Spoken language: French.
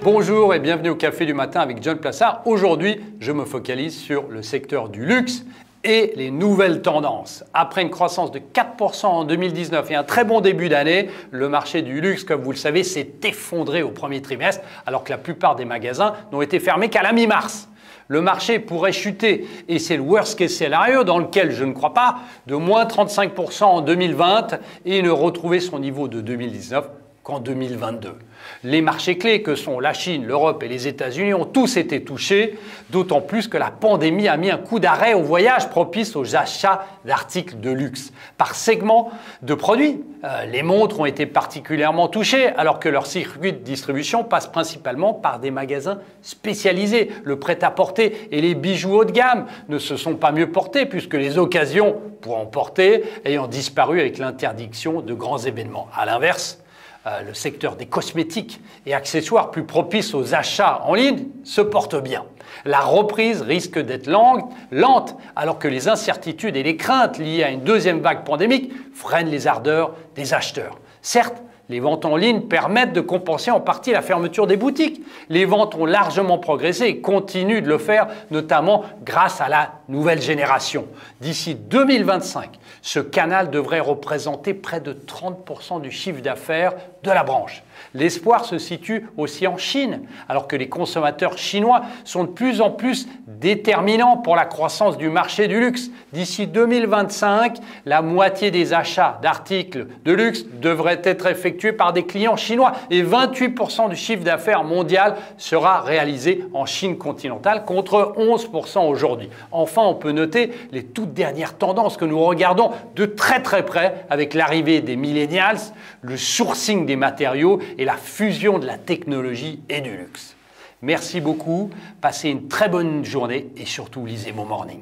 Bonjour et bienvenue au Café du matin avec John Plassard. Aujourd'hui, je me focalise sur le secteur du luxe et les nouvelles tendances. Après une croissance de 4% en 2019 et un très bon début d'année, le marché du luxe, comme vous le savez, s'est effondré au premier trimestre alors que la plupart des magasins n'ont été fermés qu'à la mi-mars. Le marché pourrait chuter et c'est le worst case scénario dans lequel je ne crois pas, de moins 35% en 2020 et ne retrouver son niveau de 2019 qu'en 2022. Les marchés clés que sont la Chine, l'Europe et les États-Unis ont tous été touchés, d'autant plus que la pandémie a mis un coup d'arrêt aux voyages propices aux achats d'articles de luxe. Par segment de produits, les montres ont été particulièrement touchées alors que leur circuit de distribution passe principalement par des magasins spécialisés. Le prêt-à-porter et les bijoux haut de gamme ne se sont pas mieux portés puisque les occasions pour en porter ayant disparu avec l'interdiction de grands événements. À l'inverse, le secteur des cosmétiques et accessoires plus propices aux achats en ligne se porte bien. La reprise risque d'être lente alors que les incertitudes et les craintes liées à une deuxième vague pandémique freinent les ardeurs des acheteurs. Certes, les ventes en ligne permettent de compenser en partie la fermeture des boutiques. Les ventes ont largement progressé et continuent de le faire, notamment grâce à la nouvelle génération. D'ici 2025, ce canal devrait représenter près de 30% du chiffre d'affaires de la branche. L'espoir se situe aussi en Chine, alors que les consommateurs chinois sont de plus en plus déterminants pour la croissance du marché du luxe. D'ici 2025, la moitié des achats d'articles de luxe devraient être effectués par des clients chinois et 28% du chiffre d'affaires mondial sera réalisé en Chine continentale contre 11% aujourd'hui. Enfin, on peut noter les toutes dernières tendances que nous regardons de très près avec l'arrivée des millennials, le sourcing des matériaux et la fusion de la technologie et du luxe. Merci beaucoup, passez une très bonne journée et surtout lisez mon morning.